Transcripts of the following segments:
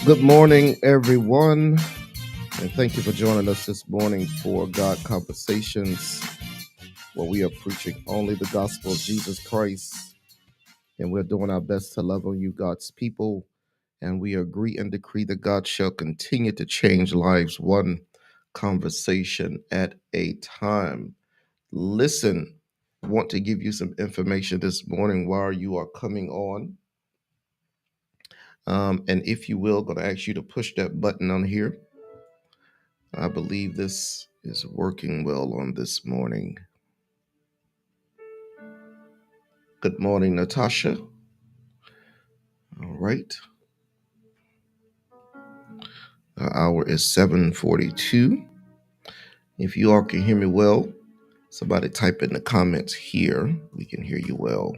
Good morning, everyone, and thank you for joining us this morning for God Conversations, where we are preaching only the gospel of Jesus Christ, and we're doing our best to love on you, God's people, and we agree and decree that God shall continue to change lives one conversation at a time. Listen, I want to give you some information this morning while you are coming on. And if you will, going to ask you to push that button on here. I believe this is working well on this morning. Good morning, Natasha. All right. Our hour is 7:42. If you all can hear me well, somebody type in the comments here. We can hear you well.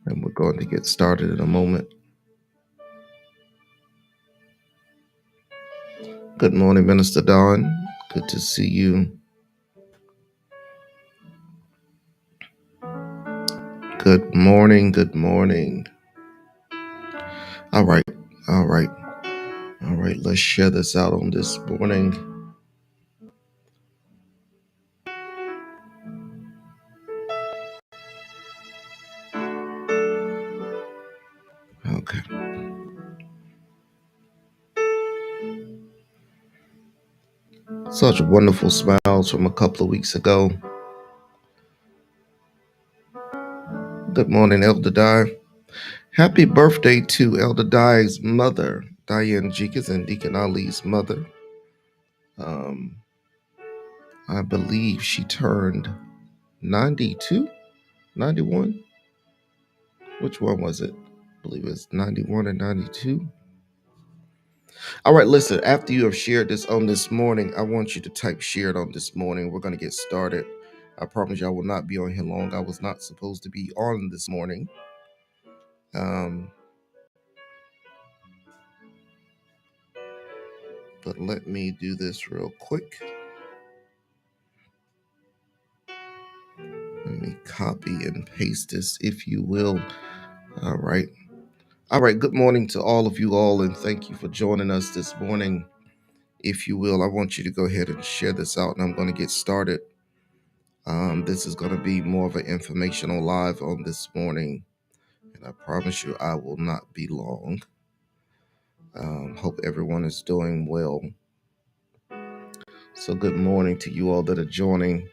And we're going to get started in a moment. Good morning, Minister Don. Good to see you. Good morning. Good morning. All right. All right. All right. Let's share this out on this morning. Okay. Such wonderful smiles from a couple of weeks ago. Good morning, Elder Di. Happy birthday to Elder Di's mother, Diane Jenkins, and Deacon Ali's mother. I believe she turned 92, 91. Which one was it? I believe it's 91 and 92. All right, listen, after you have shared this on this morning, I want you to type shared on this morning. We're going to get started. I promise you I will not be on here long. I was not supposed to be on this morning. But let me do this real quick. Let me copy and paste this, if you will. All right. All right. Good morning to all of you all, and thank you for joining us this morning. If you will, I want you to go ahead and share this out, and I'm going to get started. This is going to be more of an informational live on this morning, and I promise you I will not be long. Hope everyone is doing well. So good morning to you all that are joining.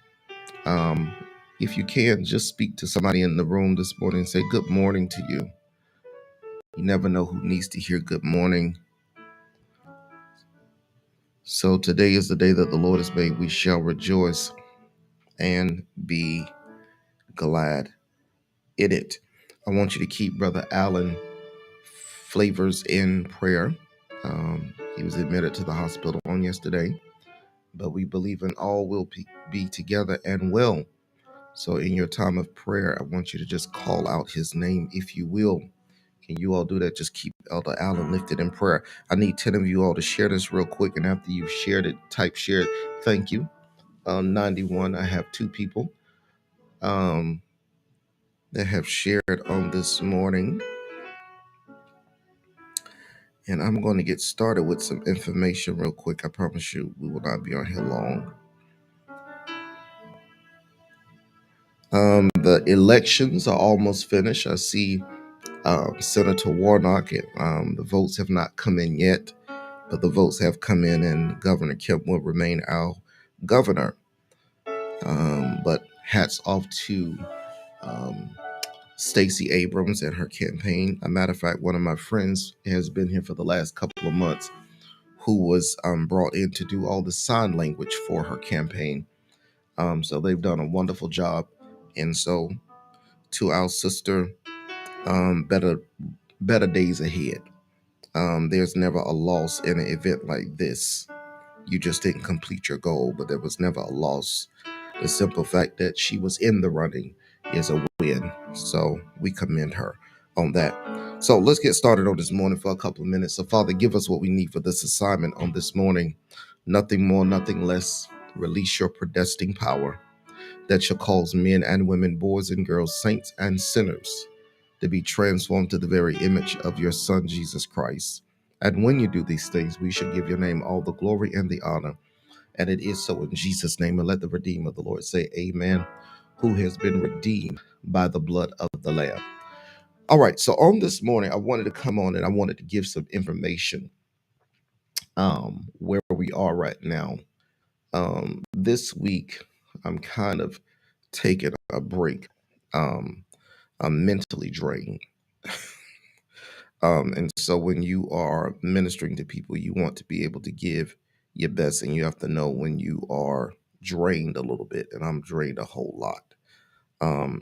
If you can, just speak to somebody in the room this morning and say good morning to you. You never know who needs to hear good morning. So today is the day that the Lord has made. We shall rejoice and be glad in it. I want you to keep Brother Allen Flavors in prayer. He was admitted to the hospital on yesterday, but we believe in all will be together and well. So in your time of prayer, I want you to just call out his name, if you will. Can you all do that? Just keep Elder Allen lifted in prayer. I need 10 of you all to share this real quick. And after you've shared it, type share it. Thank you. 91, I have 2 people that have shared on this morning. And I'm going to get started with some information real quick. I promise you we will not be on here long. The elections are almost finished. I see Senator Warnock. The votes have not come in yet, but the votes have come in, and Governor Kemp will remain our governor. But hats off to Stacey Abrams and her campaign. A matter of fact, one of my friends has been here for the last couple of months, who was brought in to do all the sign language for her campaign. So they've done a wonderful job. And so to our sister, better days ahead. There's never a loss in an event like this. You just didn't complete your goal, but there was never a loss. The simple fact that she was in the running is a win. So we commend her on that. So let's get started on this morning for a couple of minutes. So Father, give us what we need for this assignment on this morning. Nothing more, nothing less. Release your predestined power that shall cause men and women, boys and girls, saints and sinners to be transformed to the very image of your Son, Jesus Christ. And when you do these things, we should give your name all the glory and the honor. And it is so in Jesus' name. And let the Redeemer of the Lord say, Amen, who has been redeemed by the blood of the Lamb. All right. So on this morning, I wanted to come on and I wanted to give some information where we are right now. This week, I'm kind of taking a break. Um, I'm mentally drained. And so when you are ministering to people, you want to be able to give your best, and you have to know when you are drained a little bit, and I'm drained a whole lot.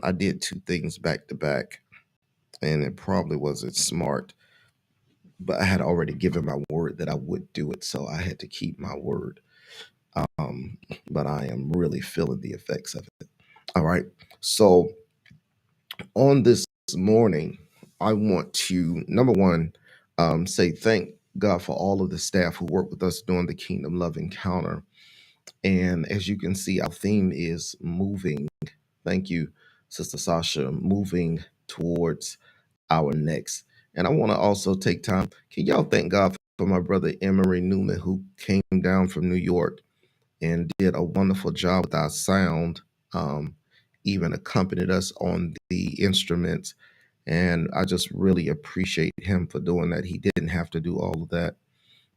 I did two things back to back, and it probably wasn't smart, but I had already given my word that I would do it, so I had to keep my word. Um, but I am really feeling the effects of it. All right. So on this morning, I want to, number one, say thank God for all of the staff who work with us during the Kingdom Love Encounter. And as you can see, our theme is moving. Thank you, Sister Sasha, moving towards our next. And I want to also take time. Can y'all thank God for my brother Emery Newman, who came down from New York and did a wonderful job with our sound, um, even accompanied us on the instruments. And I just really appreciate him for doing that. He didn't have to do all of that.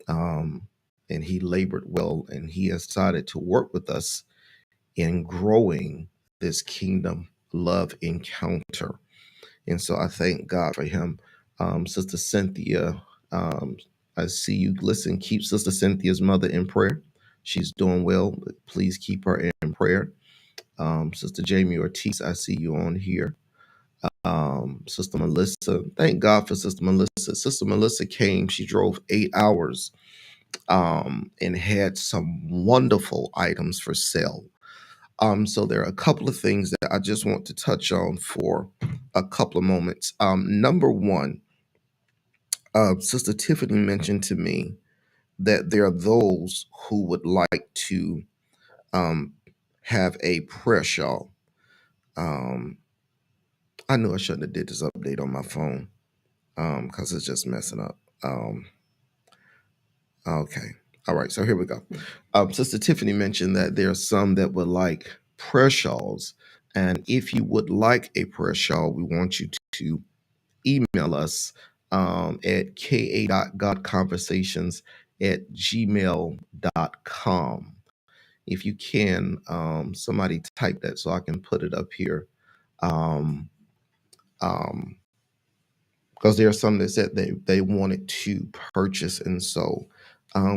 Um, and he labored well, and he has decided to work with us in growing this kingdom love encounter. And so I thank God for him. Sister Cynthia, I see you. Listen, keep Sister Cynthia's mother in prayer. She's doing well, but please keep her in prayer. Sister Jamie Ortiz, I see you on here. Sister Melissa, thank God for Sister Melissa. Sister Melissa came, she drove 8 hours and had some wonderful items for sale. So there are a couple of things that I just want to touch on for a couple of moments. Number one, Sister Tiffany mentioned to me that there are those who would like to um, have a prayer shawl. Um, I knew I shouldn't have did this update on my phone because it's just messing up. Okay. All right. So here we go. Sister Tiffany mentioned that there are some that would like prayer shawls. And if you would like a prayer shawl, we want you to email us at ka.godconversations@gmail.com. If you can, somebody type that so I can put it up here. Um, um, because there are some that said they wanted to purchase, and so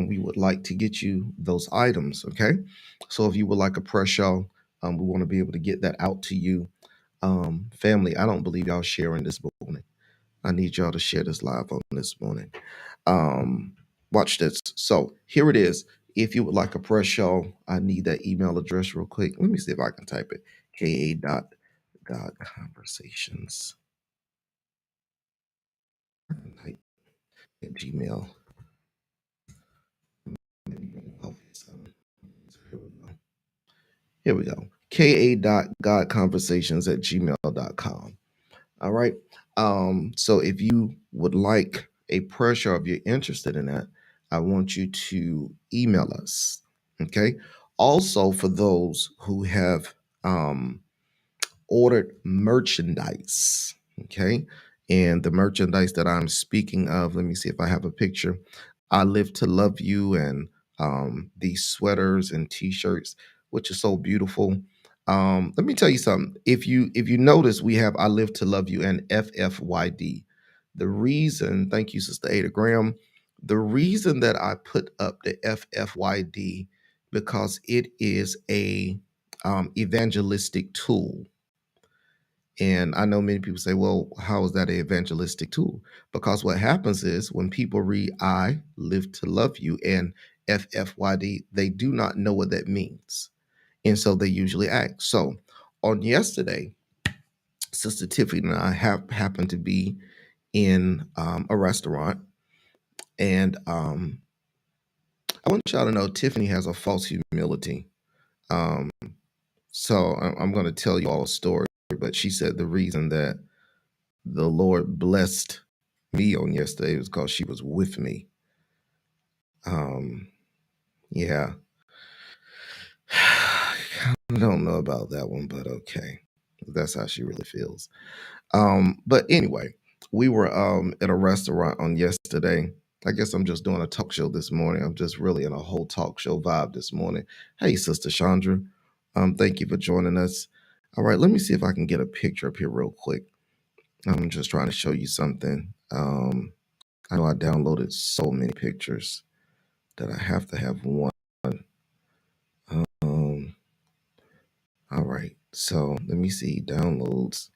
we would like to get you those items. Okay, so if you would like a press show, we want to be able to get that out to you. Family, I don't believe y'all sharing this morning. I need y'all to share this live on this morning. Um, Watch this. So here it is. If you would like a press show, I need that email address real quick. Let me see if I can type it. ka.godconversations at Gmail. Here we go. ka.godconversations@gmail.com. All right. So if you would like a pressure, if you're interested in that, I want you to email us. Okay. Also, for those who have ordered merchandise. Okay. And the merchandise that I'm speaking of, let me see if I have a picture. I live to love you, and these sweaters and t-shirts, which is so beautiful. Let me tell you something. If you notice, we have I live to love you and FFYD. The reason, thank you, Sister Ada Graham. The reason that I put up the FFYD because it is a evangelistic tool. And I know many people say, well, how is that an evangelistic tool? Because what happens is when people read I live to love you and FFYD, they do not know what that means. And so they usually act. So on yesterday, Sister Tiffany and I have happened to be in a restaurant. And I want y'all to know Tiffany has a false humility. Um, so I'm going to tell you all a story. But she said the reason that the Lord blessed me on yesterday was because she was with me. Yeah. I don't know about that one, but okay. That's how she really feels. But anyway, we were at a restaurant on yesterday. I guess I'm just doing a talk show this morning. I'm just really in a whole talk show vibe this morning. Hey, Sister Chandra. Thank you for joining us. All right, let me see if I can get a picture up here real quick. I'm just trying to show you something. I know I downloaded so many pictures that I have to have one. Um, all right, so let me see downloads.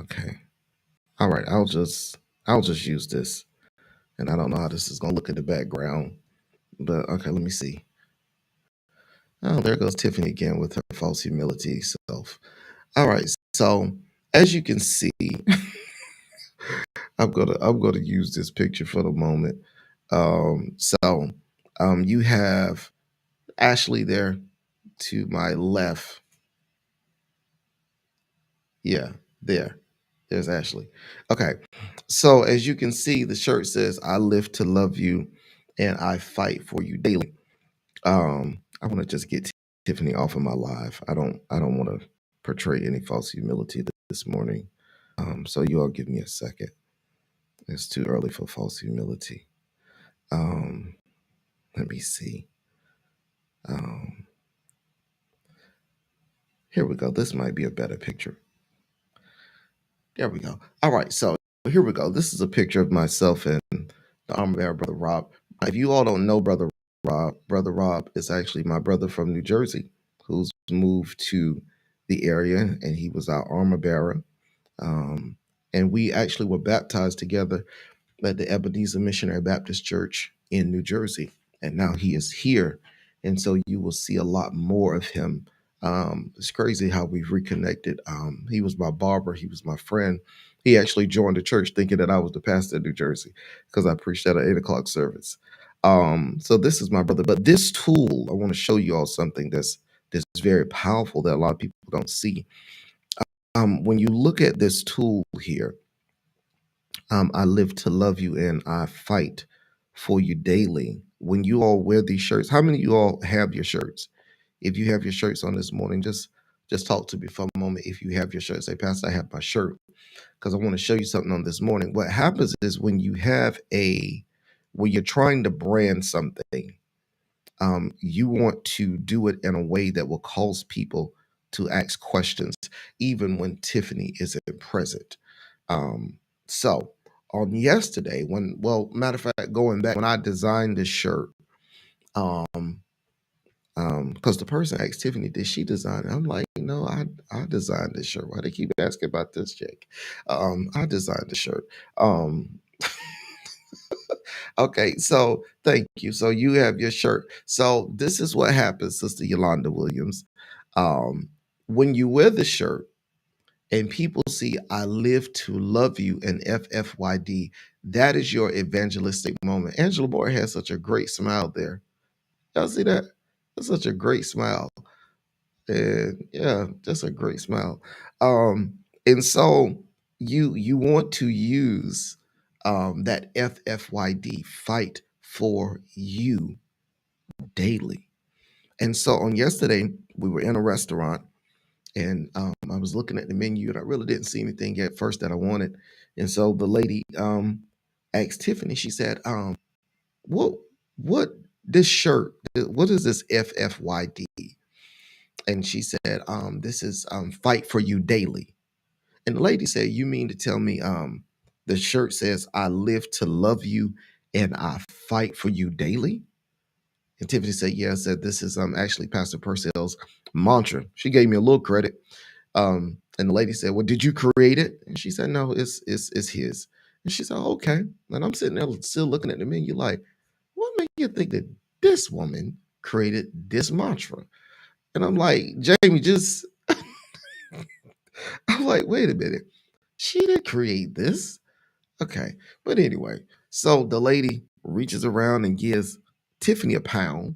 Okay. All right, I'll just use this. And I don't know how this is gonna look in the background. But okay, let me see. Oh, there goes Tiffany again with her false humility self. All right, so as you can see, I'm gonna use this picture for the moment. So you have Ashley there to my left. Yeah, there. There's Ashley. Okay. So as you can see, the shirt says, I live to love you and I fight for you daily. I want to just get Tiffany off of my live. I don't want to portray any false humility this morning. So you all give me a second. It's too early for false humility. Um, let me see. Um, here we go. This might be a better picture. There we go. All right, so here we go. This is a picture of myself and the armor bearer, Brother Rob. If you all don't know Brother Rob is actually my brother from New Jersey who's moved to the area, and he was our armor bearer. Um, and we actually were baptized together at the Ebenezer Missionary Baptist Church in New Jersey. And now he is here. And so you will see a lot more of him. It's crazy how we've reconnected. He was my barber, he was my friend. He actually joined the church thinking that I was the pastor in New Jersey because I preached at an 8 o'clock service. So this is my brother. But this tool, I want to show you all something that's very powerful that a lot of people don't see. When you look at this tool here, I live to love you and I fight for you daily. When you all wear these shirts, how many of you all have your shirts? If you have your shirts on this morning, just talk to me for a moment. If you have your shirt, say, Pastor, I have my shirt because I want to show you something on this morning. What happens is when you're trying to brand something, you want to do it in a way that will cause people to ask questions, even when Tiffany isn't present. So on yesterday, well, matter of fact, going back when I designed this shirt, um, because the person asked Tiffany, did she design it? I'm like, no, I designed this shirt. Why they keep asking about this, Jake? I designed the shirt. Um, Okay, so thank you. So you have your shirt. So this is what happens, Sister Yolanda Williams. Um, when you wear the shirt and people see I live to love you and FFYD, that is your evangelistic moment. Angela Moore has such a great smile there. Y'all see that? That's such a great smile. And yeah, just a great smile. Um, and so you want to use that FFYD, fight for you daily. And so on yesterday, we were in a restaurant and I was looking at the menu and I really didn't see anything at first that I wanted. And so the lady asked Tiffany, she said, what what this shirt, what is this FFYD? And she said, this is fight for you daily. And the lady said, you mean to tell me the shirt says I live to love you and I fight for you daily? And Tiffany said, yeah, I said this is actually Pastor Purcell's mantra. She gave me a little credit. And the lady said, well, did you create it? And she said, no, it's his. And she said, okay. And I'm sitting there still looking at the menu like, what made you think that this woman created this mantra? And I'm like, Jamie, just I'm like, wait a minute. She didn't create this. Okay. But anyway, so the lady reaches around and gives Tiffany a pound.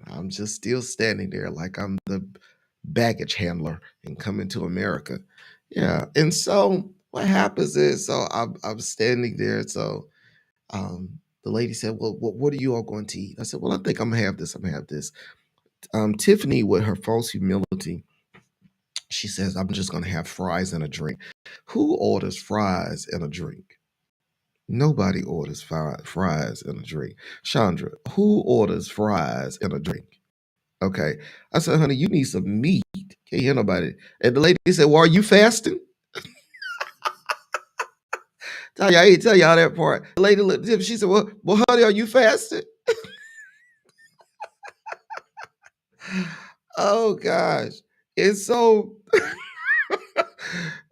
I'm just still standing there like I'm the baggage handler and coming to America. Yeah. And so what happens is, so I'm standing there. So the lady said, well, what are you all going to eat? I said, well, I think I'm gonna have this. I'm gonna have this. Tiffany, with her false humility, she says, I'm just gonna have fries and a drink. Who orders fries and a drink? Nobody orders fries and a drink. Chandra, who orders fries and a drink? Okay. I said, honey, you need some meat. Can't hear nobody. And the lady said, well, are you fasting? I ain't tell y'all that part. The lady looked at him. She said, well, honey, are you fasting? Oh gosh. And so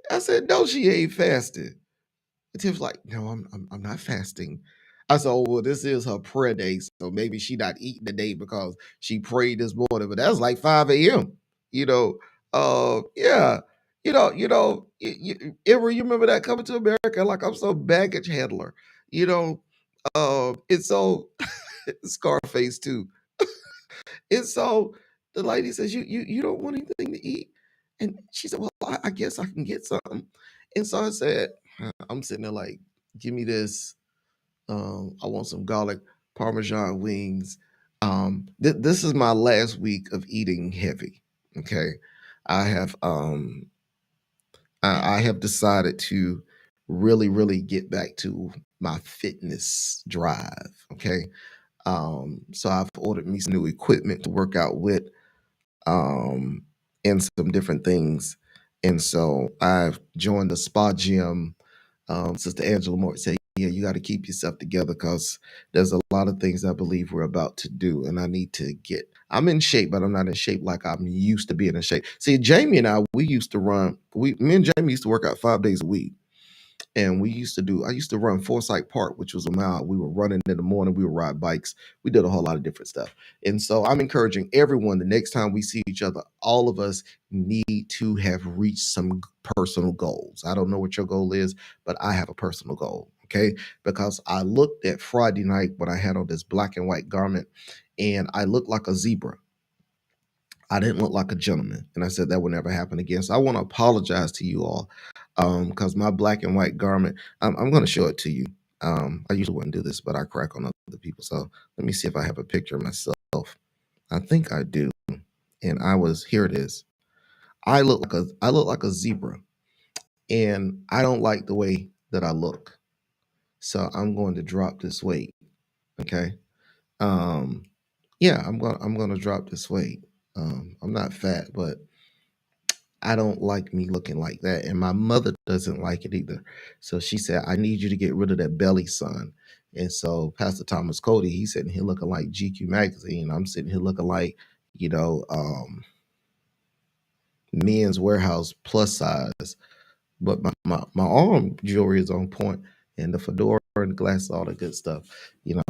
I said, no, she ain't fasting. And Tiff's like, no, I'm not fasting. I said, oh, well, this is her prayer day, so maybe she not eating today because she prayed this morning. But that's like 5 a.m. You know, yeah, Ever you remember that Coming to America? Like I'm some baggage handler, you know. And so Scarface too. And so the lady says, you don't want anything to eat? And she said, well, I guess I can get something. And so I said, I'm sitting there like, give me this. I want some garlic Parmesan wings. This is my last week of eating heavy. Okay. I have I have decided to really, really get back to my fitness drive. Okay. So I've ordered me some new equipment to work out with, um, and some different things. And so I've joined the spa gym. Sister Angela Moore said, yeah, you got to keep yourself together because there's a lot of things I believe we're about to do. And I need to get, I'm in shape, but I'm not in shape like I'm used to being in shape. See, Jamie and I, we used to run, me and Jamie used to work out 5 days a week. And I used to run Forsyth Park, which was a mile. We were running in the morning, we would ride bikes. We did a whole lot of different stuff. And so I'm encouraging everyone, the next time we see each other, all of us need to have reached some personal goals. I don't know what your goal is, but I have a personal goal. Okay. Because I looked at Friday night when I had on this black and white garment and I looked like a zebra. I didn't look like a gentleman. And I said that would never happen again. So I want to apologize to you all, because my black and white garment, I'm going to show it to you. I usually wouldn't do this, but I crack on other people. So let me see if I have a picture of myself. I think I do. And here it is. I look like a zebra and I don't like the way that I look. So I'm going to drop this weight. Okay. Um, yeah, I'm going to drop this weight. I'm not fat, but I don't like me looking like that. And my mother doesn't like it either. So she said, I need you to get rid of that belly, son. And so Pastor Thomas Cody, he's sitting here looking like GQ magazine. I'm sitting here looking like, you know, Men's Warehouse plus size. But my arm jewelry is on point and the fedora and the glasses, all the good stuff,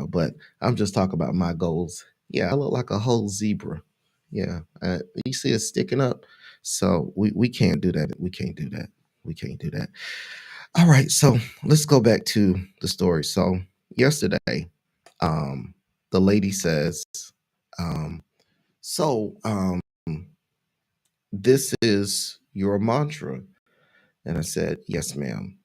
but I'm just talking about my goals. Yeah, I look like a whole zebra. Yeah. You see it sticking up. So we can't do that. We can't do that. We can't do that. All right. So let's go back to the story. So yesterday, um, the lady says, um, so this is your mantra. And I said, yes, ma'am.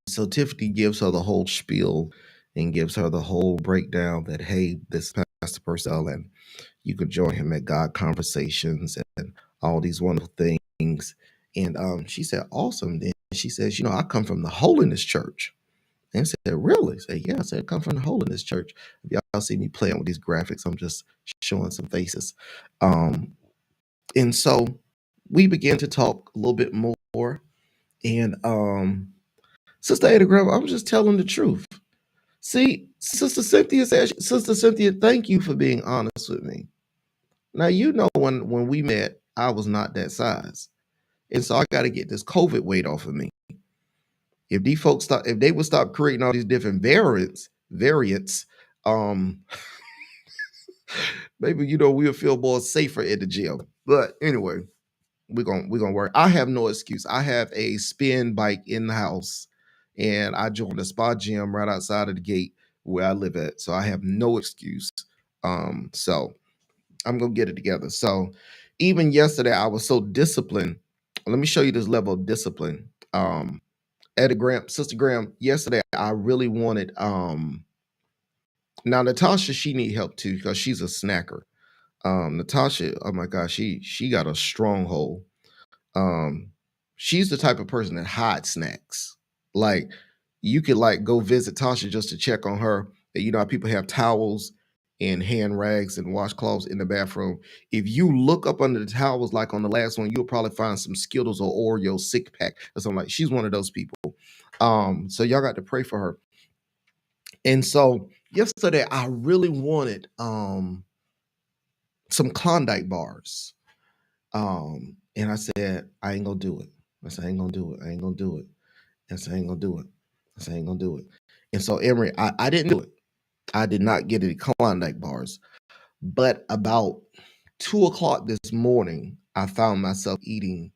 So Tiffany gives her the whole spiel and gives her the whole breakdown that, hey, this is Pastor Purcell, and you could join him at God Conversations and all these wonderful things. And she said, awesome. Then she says, I come from the Holiness Church. And I said, really? I said, yeah. I said, I come from the Holiness Church. If y'all see me playing with these graphics, I'm just showing some faces. Um, and so we began to talk a little bit more. And Sister Ada Graham, I'm just telling the truth. See, Sister Cynthia, thank you for being honest with me. Now when we met, I was not that size. And so I got to get this COVID weight off of me. If they would stop creating all these different variants, um, maybe we'll feel more safer at the gym. But anyway, we're gonna work. I have no excuse. I have a spin bike in the house, and I joined a spa gym right outside of the gate where I live at. So I have no excuse. So I'm gonna get it together. So even yesterday, I was so disciplined let me show you this level of discipline. Eddie Graham, Sister Graham, yesterday I really wanted now Natasha, she need help too because she's a snacker. Natasha, oh my gosh, she got a stronghold. Um, she's the type of person that hides snacks. Like you could like go visit Tasha just to check on her. And you know how people have towels and hand rags and washcloths in the bathroom. If you look up under the towels, like on the last one, you'll probably find some Skittles or Oreo sick pack or something like. She's one of those people. So y'all got to pray for her. And so yesterday, I really wanted some Klondike bars. And I said, I ain't gonna do it. I said, I ain't gonna do it. I ain't gonna do it. I said, I ain't gonna do it. I said, I ain't gonna do it. And so, Emery, I didn't do it. I did not get any Klondike bars. But about 2 o'clock this morning, I found myself eating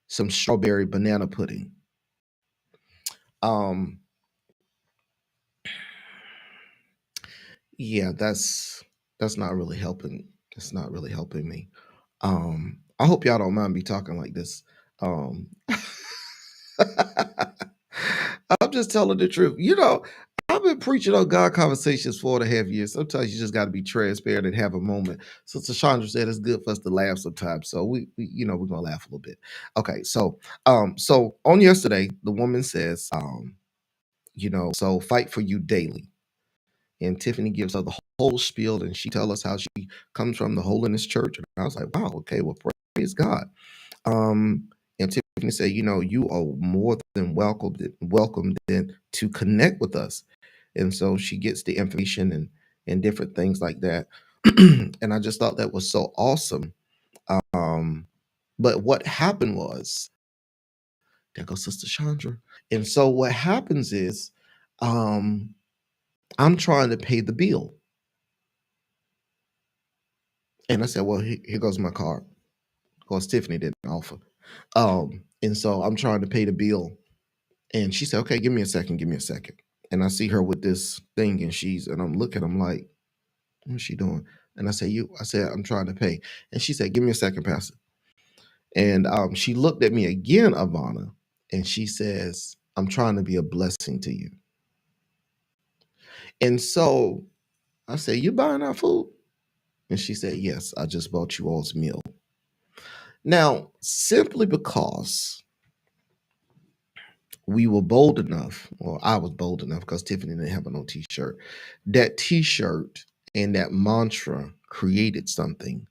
some strawberry banana pudding. Um, yeah, that's not really helping. It's not really helping me. I hope y'all don't mind me talking like this. Um, I'm just telling the truth. You know, I've been preaching on God conversations 4.5 years. Sometimes you just got to be transparent and have a moment. So Chandra said it's good for us to laugh sometimes. So we you know, we're gonna laugh a little bit. Okay, so on yesterday, the woman says, you know, so fight for you daily. And Tiffany gives her the whole spiel and she tells us how she comes from the Holiness Church. And I was like, wow, okay, well, praise God. Um, and Tiffany said, you know, you are more than welcome then to connect with us. And so she gets the information and different things like that. And I just thought that was so awesome. Um, but what happened was, there goes Sister Chandra. And so what happens is, um, I'm trying to pay the bill. And I said, well, here goes my card. Of course, Tiffany didn't offer. And so I'm trying to pay the bill. And she said, okay, give me a second, give me a second. And I see her with this thing and I'm looking, I'm like, what's she doing? And I said, I'm trying to pay. And she said, give me a second, Pastor. And she looked at me again, Ivana, and she says, I'm trying to be a blessing to you. And so I said, you buying our food? And she said, yes, I just bought you all's meal. Now, simply because we were bold enough, or I was bold enough because Tiffany didn't have no t-shirt. That t-shirt and that mantra created something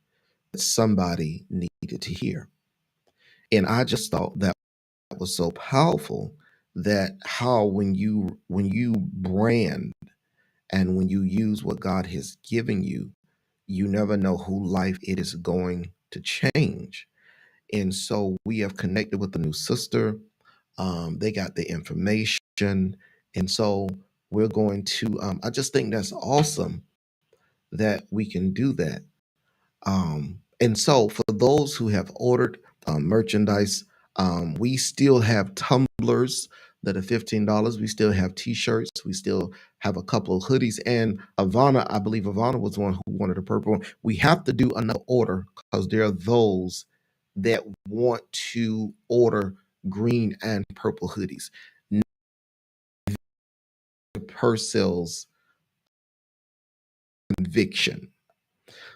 that somebody needed to hear. And I just thought that was so powerful that how when you brand and when you use what God has given you, you never know who life it is going to change. And so we have connected with the new sister. They got the information. And so we're going to, I just think that's awesome that we can do that. And so for those who have ordered merchandise, we still have tumblers that are $15. We still have t-shirts. We still have a couple of hoodies. And Ivana, I believe Ivana was the one who wanted a purple one. We have to do another order because there are those that want to order green and purple hoodies. Purcell's conviction.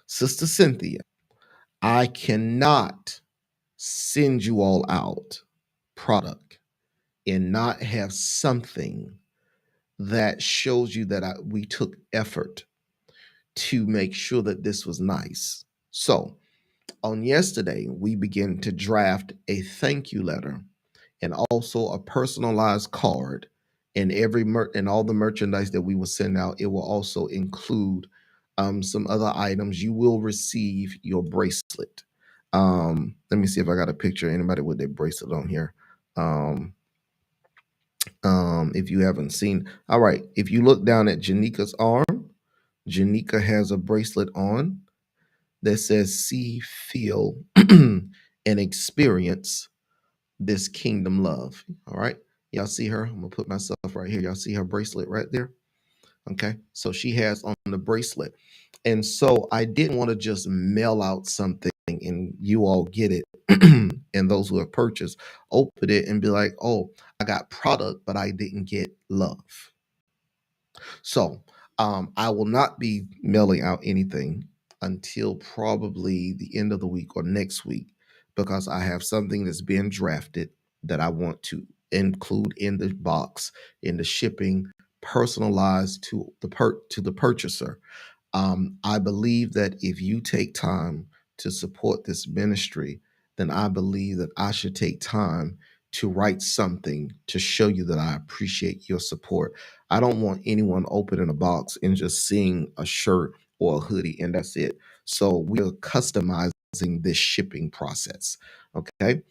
Sister Cynthia, I cannot send you all out product and not have something that shows you that we took effort to make sure that this was nice. So on yesterday, we began to draft a thank you letter and also a personalized card. And and all the merchandise that we will send out, it will also include some other items. You will receive your bracelet. Let me see if I got a picture of anybody with their bracelet on here. Um, if you haven't seen, all right. If you look down at Janika's arm, Janika has a bracelet on that says "See, Feel, and Experience this Kingdom Love." All right, y'all see her? I'm gonna put myself right here. Y'all see her bracelet right there? Okay, so she has on the bracelet, and so I didn't want to just mail out something and you all get it and those who have purchased open it and be like, oh, I got product, but I didn't get love. So I will not be mailing out anything until probably the end of the week or next week because I have something that's being drafted that I want to include in the box, in the shipping, personalized to the purchaser. I believe that if you take time to support this ministry, then I believe that I should take time to write something to show you that I appreciate your support. I don't want anyone opening a box and just seeing a shirt or a hoodie and that's it. So we are customizing this shipping process. Okay.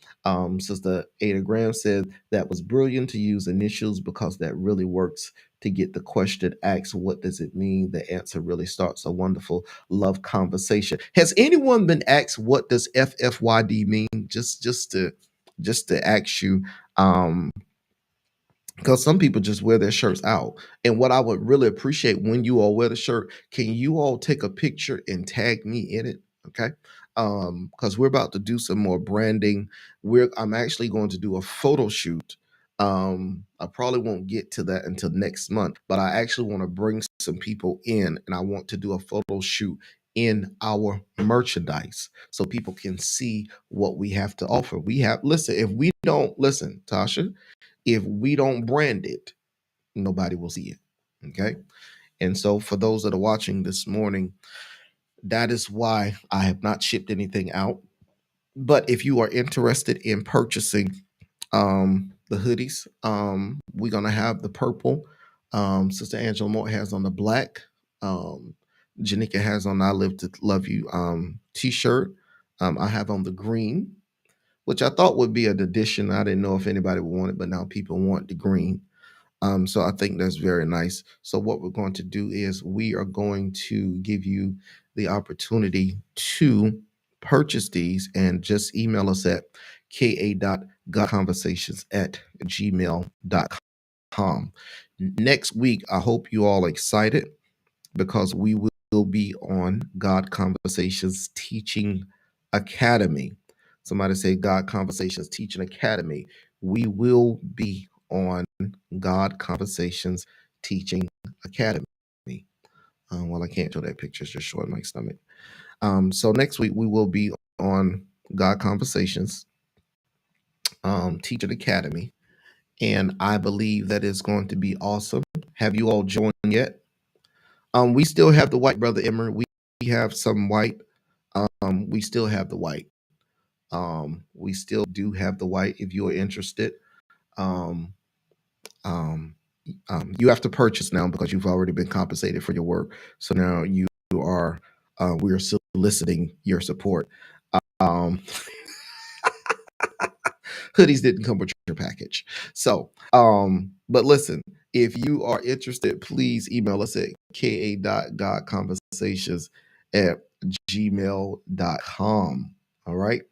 Sister Ada Graham said that was brilliant to use initials because that really works to get the question asked, what does it mean? The answer really starts a wonderful love conversation. Has anyone been asked what does FFYD mean? Just to ask you, um, because some people just wear their shirts out. And what I would really appreciate when you all wear the shirt, can you all take a picture and tag me in it? Okay. Because we're about to do some more branding. I'm actually going to do a photo shoot. I probably won't get to that until next month, but I actually want to bring some people in and I want to do a photo shoot in our merchandise so people can see what we have to offer. Listen, if we don't listen, Tasha, if we don't brand it, nobody will see it. Okay. And so, for those that are watching this morning, that is why I have not shipped anything out. But if you are interested in purchasing the hoodies, we're going to have the purple. Sister Angela Moore has on the black. Um, Janika has on I Live to Love You t shirt. I have on the green, which I thought would be an addition. I didn't know if anybody would want it, but now people want the green. So I think that's very nice. So what we're going to do is we are going to give you the opportunity to purchase these and just email us at ka.godconversations@gmail.com. Next week, I hope you all excited because we will be on God Conversations Teaching Academy. Somebody say God Conversations Teaching Academy. We will be on God Conversations Teaching Academy. Well, I can't show that picture; it's just showing my stomach. So next week we will be on God Conversations Teaching Academy, and I believe that is going to be awesome. Have you all joined yet? We still have the white, Brother Emmer. We have some white. We still have the white. We still do have the white. If you are interested, um, um, you have to purchase now because you've already been compensated for your work. So now you are. We are soliciting your support. Um, Hoodies didn't come with your package. So, but listen, if you are interested, please email us at ka.godconversations@gmail.com. All right.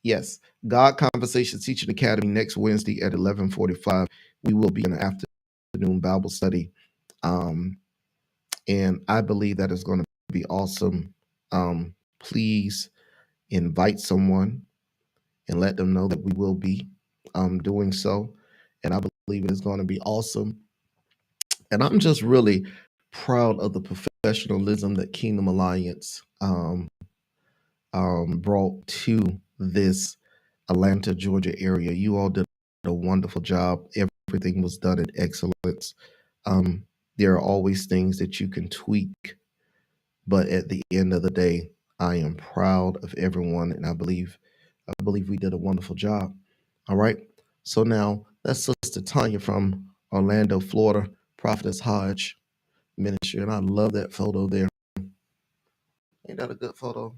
Yes. God Conversations Teaching Academy next Wednesday at 11:45. We will be in an afternoon Bible study. Um, and I believe that is going to be awesome. Please invite someone and let them know that we will be doing so. And I believe it is going to be awesome. And I'm just really proud of the professionalism that Kingdom Alliance brought to this Atlanta, Georgia area. You all did a wonderful job. Everything was done in excellence. Um, there are always things that you can tweak, but at the end of the day, I am proud of everyone, and I believe we did a wonderful job. All right. So now that's Sister Tanya from Orlando, Florida, Prophetess Hodge Ministry, and I love that photo there. Ain't that a good photo?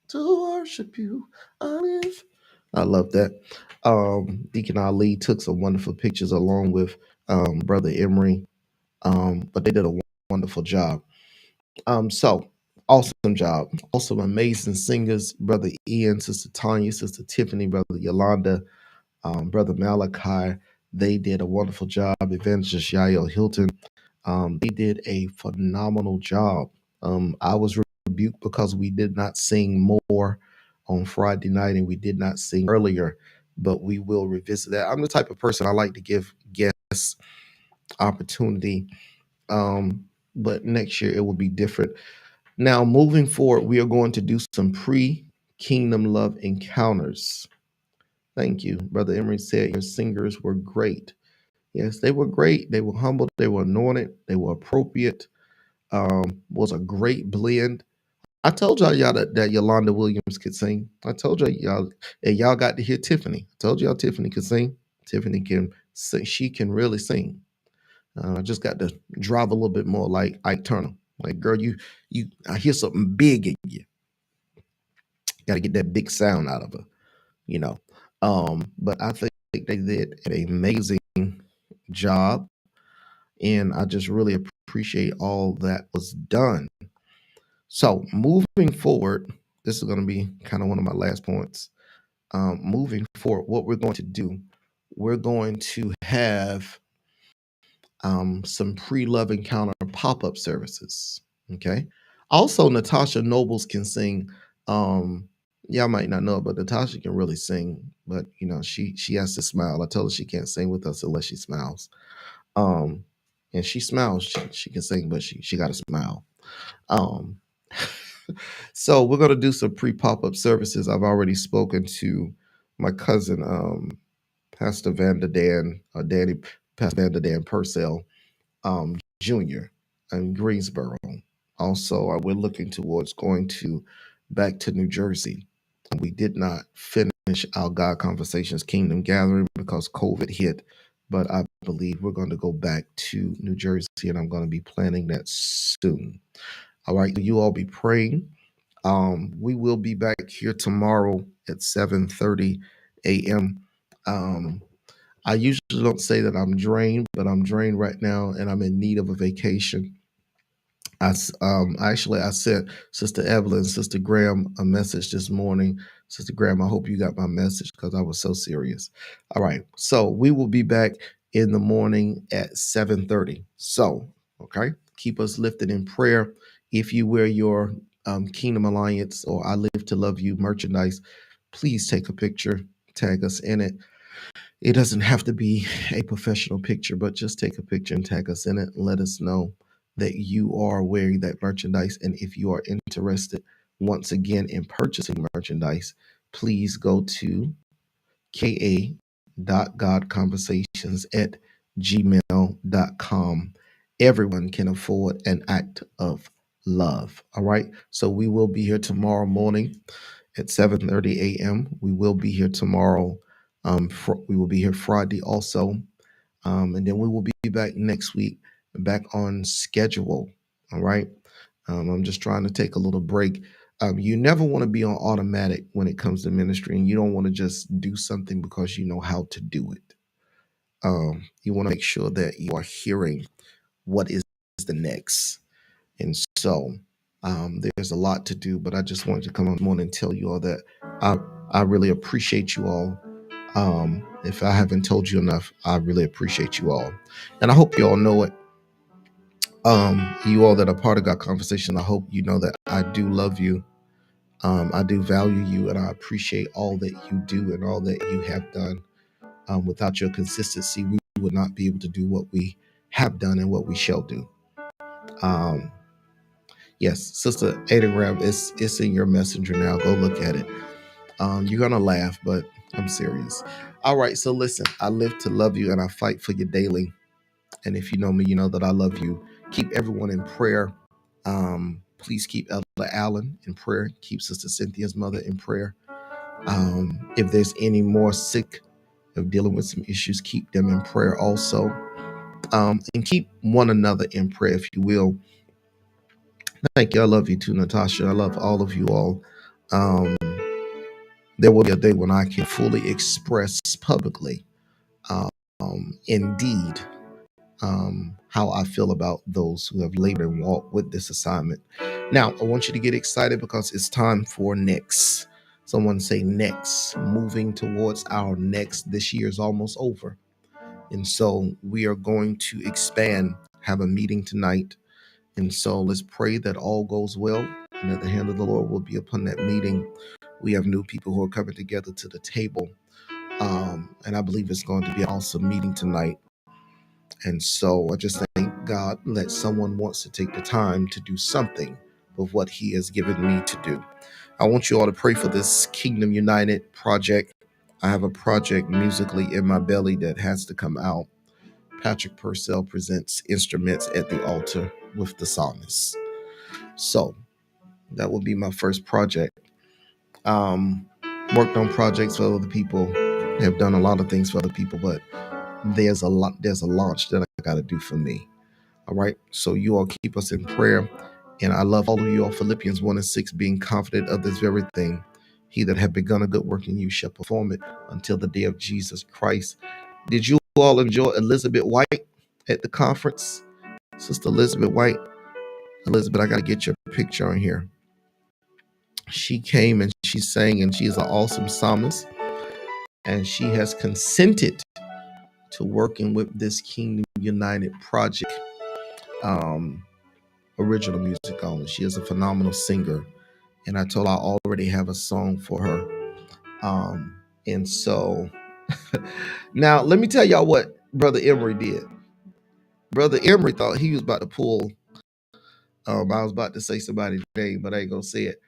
To worship you, I live. I love that. Deacon Ali took some wonderful pictures along with Brother Emery, but they did a wonderful job. So awesome job. Awesome, amazing singers, Brother Ian, Sister Tanya, Sister Tiffany, Brother Yolanda, Brother Malachi. They did a wonderful job. Evangelist Yael Hilton. They did a phenomenal job. I was rebuked because we did not sing more on Friday night, and we did not sing earlier, but we will revisit that. I'm the type of person I like to give guests opportunity, but next year it will be different. Now, moving forward, we are going to do some pre Kingdom Love encounters. Thank you. Brother Emery said your singers were great. Yes, they were great. They were humble. They were anointed. They were appropriate. Was a great blend. I told y'all that Yolanda Williams could sing. I told y'all, and y'all got to hear Tiffany. I told y'all Tiffany could sing. Tiffany can sing. She can really sing. I just got to drive a little bit more like Ike Turner. Like, girl, I hear something big in you. Got to get that big sound out of her, you know. But I think they did an amazing job, and I just really appreciate all that was done. So moving forward, this is going to be kind of one of my last points. Moving forward, what we're going to do, we're going to have some pre-love encounter pop-up services. Okay. Also, Natasha Nobles can sing. Y'all might not know, but Natasha can really sing. But she has to smile. I told her she can't sing with us unless she smiles. Um, and she smiles. She can sing, but she got to smile. Um, so we're gonna do some pre-pop-up services. I've already spoken to my cousin, Pastor Vander Dan, Danny, Pastor Vander Dan Purcell, Jr. in Greensboro. Also, we're looking towards going to back to New Jersey. We did not finish our God Conversations Kingdom Gathering because COVID hit, but I believe we're going to go back to New Jersey, and I'm going to be planning that soon. All right, you all be praying. We will be back here tomorrow at 7:30 a.m. Um, I usually don't say that I'm drained, but I'm drained right now, and I'm in need of a vacation. I sent Sister Evelyn, Sister Graham a message this morning. Sister Graham, I hope you got my message because I was so serious. All right, so we will be back in the morning at 7:30. So, okay, keep us lifted in prayer. If you wear your Kingdom Alliance or I Live to Love You merchandise, please take a picture, tag us in it. It doesn't have to be a professional picture, but just take a picture and tag us in it and let us know that you are wearing that merchandise. And if you are interested, once again, in purchasing merchandise, please go to ka.godconversations@gmail.com. Everyone can afford an act of love. All right. So we will be here tomorrow morning at 7:30 a.m. We will be here tomorrow. We will be here Friday also. And then we will be back next week, back on schedule. All right. I'm just trying to take a little break. You never want to be on automatic when it comes to ministry, and you don't want to just do something because you know how to do it. You want to make sure that you are hearing what is the next. And so there's a lot to do, but I just wanted to come on this morning and tell you all that I really appreciate you all. If I haven't told you enough, I really appreciate you all. And I hope you all know it. You all that are part of God Conversation, I hope you know that I do love you. I do value you, and I appreciate all that you do and all that you have done. Without your consistency, we would not be able to do what we have done and what we shall do. Um, yes, Sister Ada Graham, it's in your messenger now. Go look at it. You're gonna laugh, but I'm serious. All right, so listen, I live to love you and I fight for you daily. And if you know me, you know that I love you. Keep everyone in prayer. Please keep Elder Allen in prayer. Keep Sister Cynthia's mother in prayer. If there's any more sick of dealing with some issues, keep them in prayer also. And keep one another in prayer, if you will. Thank you. I love you too, Natasha. I love all of you all. Um, there will be a day when I can fully express publicly, indeed, how I feel about those who have labored and walked with this assignment. Now, I want you to get excited because it's time for next. Someone say next, moving towards our next. This year is almost over. And so we are going to expand, have a meeting tonight. And so let's pray that all goes well. and that the hand of the Lord will be upon that meeting. We have new people who are coming together to the table. And I believe it's going to be an awesome meeting tonight. And so I just thank God that someone wants to take the time to do something with what He has given me to do. I want you all to pray for this Kingdom United project. I have a project musically in my belly that has to come out. Patrick Purcell presents instruments at the altar with the psalmist. So that will be my first project. Worked on projects for other people, have done a lot of things for other people, but there's a launch that I got to do for me. All right. So you all keep us in prayer. And I love all of you all. Philippians 1:6, being confident of this very thing. He that hath begun a good work in you shall perform it until the day of Jesus Christ. Did you all enjoy Elizabeth White at the conference? Sister Elizabeth White. Elizabeth, I got to get your picture on here. She came and she sang, and she is an awesome psalmist. And she has consented to working with this Kingdom United project. Original music only. She is a phenomenal singer, and I told her I already have a song for her. And so now let me tell y'all what Brother Emery did. Brother Emery thought he was about to pull. I was about to say somebody's name, but I ain't gonna say it.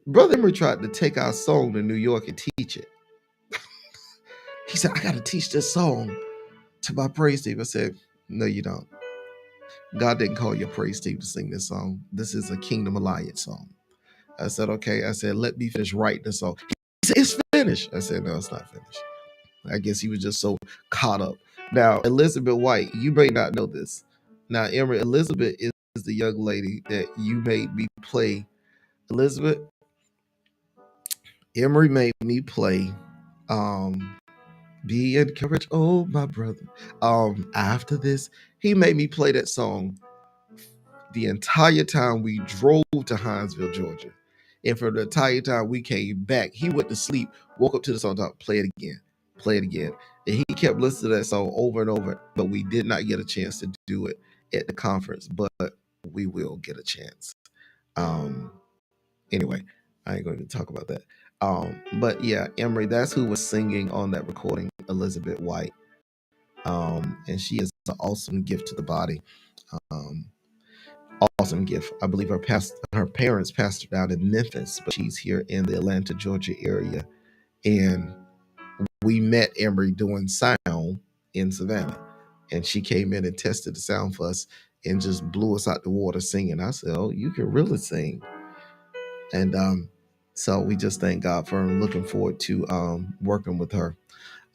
Brother Emery tried to take our song to New York and teach it. He said, I gotta teach this song to my praise team. I said, no, you don't. God didn't call your praise team to sing this song. This is a Kingdom Alliance song. I said, okay. I said, let me finish writing the song. He said, it's finished. I said, no, it's not finished. I guess he was just so caught up. Now, Elizabeth White, you may not know this. Now, Emery, Elizabeth is the young lady that you made me play. Elizabeth, Emery made me play Be Encouraged, oh my brother. After this, he made me play that song the entire time we drove to Hinesville, Georgia. And for the entire time we came back, he went to sleep, woke up to the song, thought, play it again, play it again. And he kept listening to that song over and over, but we did not get a chance to do it at the conference, but we will get a chance. Anyway, I ain't going to talk about that. But yeah, Emery, that's who was singing on that recording, Elizabeth White. And she is an awesome gift to the body. Awesome gift. I believe her parents pastored out in Memphis, but she's here in the Atlanta, Georgia area. And we met Emery doing sound in Savannah. And she came in and tested the sound for us and just blew us out the water singing. I said, oh, you can really sing. And so we just thank God for her and looking forward to working with her.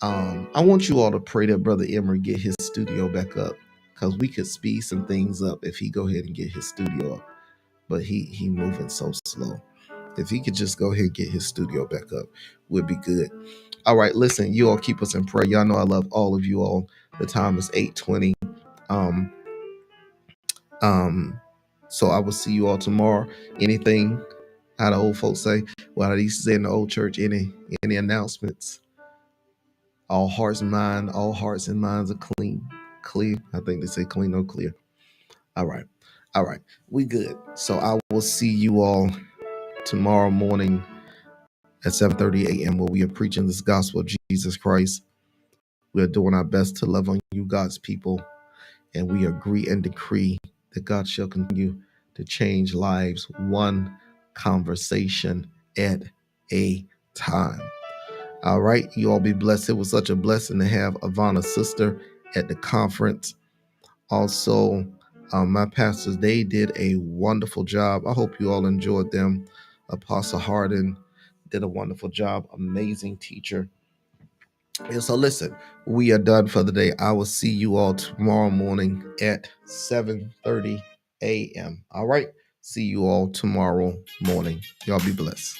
I want you all to pray that Brother Emery get his studio back up, because we could speed some things up if he go ahead and get his studio up. But he moving so slow. If he could just go ahead and get his studio back up, would be good. All right, listen, you all keep us in prayer. Y'all know I love all of you all. The time is 8:20. So I will see you all tomorrow. Anything, how the old folks say, well, I used to say in the old church, any announcements? All hearts and minds are clean. Clear. I think they say clean or clear. All right. We good. So I will see you all tomorrow morning at 7:30 a.m. where we are preaching this gospel of Jesus Christ. We are doing our best to love on you, God's people, and we agree and decree that God shall continue to change lives one conversation at a time. All right, you all be blessed. It was such a blessing to have Ivana's sister at the conference. Also, my pastors, they did a wonderful job. I hope you all enjoyed them. Apostle Harden did a wonderful job. Amazing teacher. And so listen, we are done for the day. I will see you all tomorrow morning at 7:30 a.m. All right. See you all tomorrow morning. Y'all be blessed.